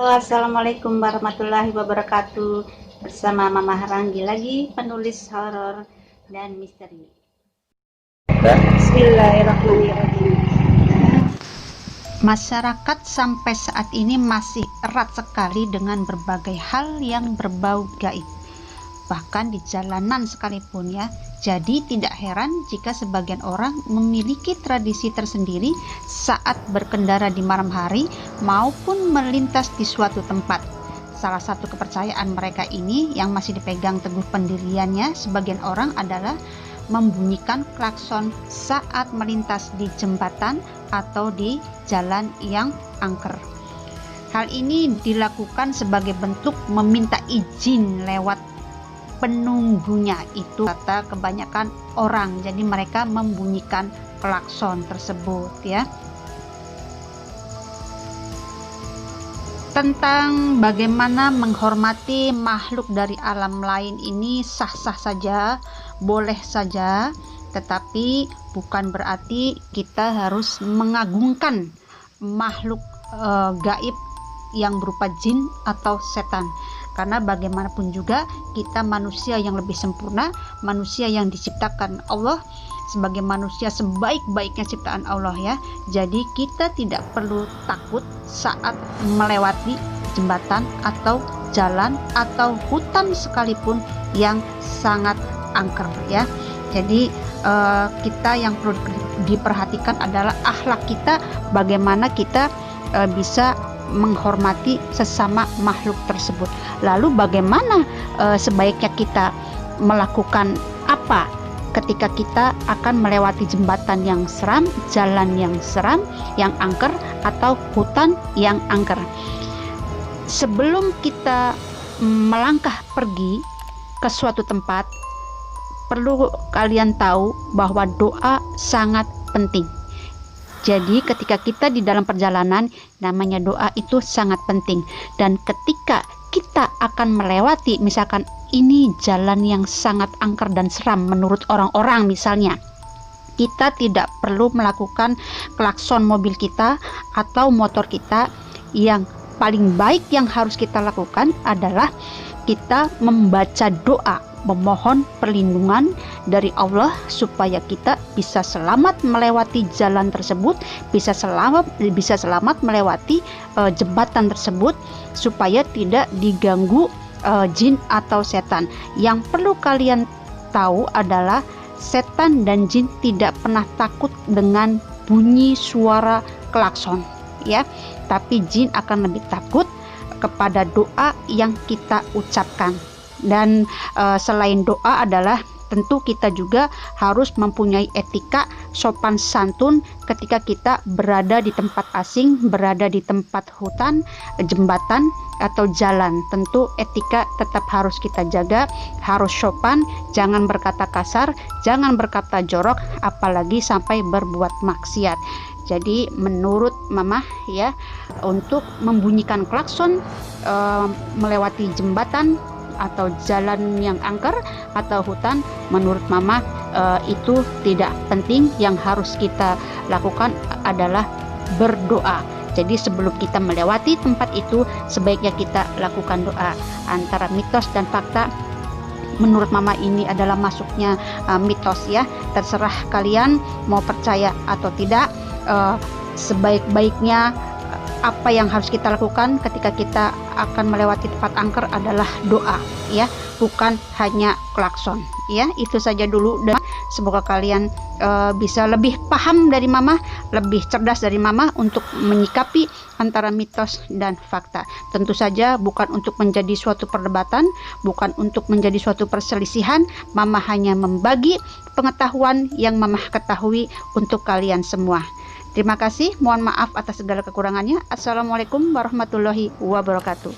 Halo, assalamualaikum warahmatullahi wabarakatuh. Bersama Mama Ranggi lagi, penulis horor dan misteri. Bismillahirrahmanirrahim. Masyarakat sampai saat ini masih erat sekali dengan berbagai hal yang berbau gaib, bahkan di jalanan sekalipun ya. Jadi tidak heran jika sebagian orang memiliki tradisi tersendiri saat berkendara di malam hari maupun melintas di suatu tempat. Salah satu kepercayaan mereka ini yang masih dipegang teguh pendiriannya sebagian orang adalah membunyikan klakson saat melintas di jembatan atau di jalan yang angker. Hal ini dilakukan sebagai bentuk meminta izin lewat penunggunya, itu kata kebanyakan orang. Jadi mereka membunyikan klakson tersebut ya. Tentang bagaimana menghormati makhluk dari alam lain ini sah-sah saja, boleh saja, tetapi bukan berarti kita harus mengagungkan makhluk gaib yang berupa jin atau setan. Karena bagaimanapun juga kita manusia yang lebih sempurna, manusia yang diciptakan Allah sebagai manusia sebaik-baiknya ciptaan Allah ya. Jadi kita tidak perlu takut saat melewati jembatan atau jalan atau hutan sekalipun yang sangat angker ya. Jadi kita yang perlu diperhatikan adalah akhlak kita, bagaimana kita bisa menghormati sesama makhluk tersebut. Lalu bagaimana sebaiknya kita melakukan apa ketika kita akan melewati jembatan yang seram, jalan yang seram, yang angker, atau hutan yang angker? Sebelum kita melangkah pergi ke suatu tempat, perlu kalian tahu bahwa doa sangat penting. Jadi ketika kita di dalam perjalanan, namanya doa itu sangat penting. Dan ketika kita akan melewati, misalkan ini jalan yang sangat angker dan seram menurut orang-orang misalnya, kita tidak perlu melakukan klakson mobil kita atau motor kita. Yang paling baik yang harus kita lakukan adalah kita membaca doa, memohon perlindungan dari Allah supaya kita bisa selamat melewati jalan tersebut, bisa selamat melewati jembatan tersebut, supaya tidak diganggu jin atau setan. Yang perlu kalian tahu adalah setan dan jin tidak pernah takut dengan bunyi suara klakson ya, tapi jin akan lebih takut kepada doa yang kita ucapkan. Dan selain doa adalah tentu kita juga harus mempunyai etika sopan santun ketika kita berada di tempat asing, berada di tempat hutan, jembatan atau jalan. Tentu etika tetap harus kita jaga, harus sopan, jangan berkata kasar, jangan berkata jorok, apalagi sampai berbuat maksiat. Jadi menurut Mama ya, untuk membunyikan klakson melewati jembatan atau jalan yang angker atau hutan, menurut Mama itu tidak penting. Yang harus kita lakukan adalah berdoa. Jadi sebelum kita melewati tempat itu, sebaiknya kita lakukan doa. Antara mitos dan fakta, menurut Mama ini adalah masuknya mitos ya. Terserah kalian mau percaya atau tidak. Sebaik-baiknya apa yang harus kita lakukan ketika kita akan melewati tempat angker adalah doa ya, bukan hanya klakson ya. Itu saja dulu, dan semoga kalian bisa lebih paham dari Mama, lebih cerdas dari Mama untuk menyikapi antara mitos dan fakta. Tentu saja bukan untuk menjadi suatu perdebatan, bukan untuk menjadi suatu perselisihan. Mama hanya membagi pengetahuan yang Mama ketahui untuk kalian semua. Terima kasih, mohon maaf atas segala kekurangannya. Assalamualaikum warahmatullahi wabarakatuh.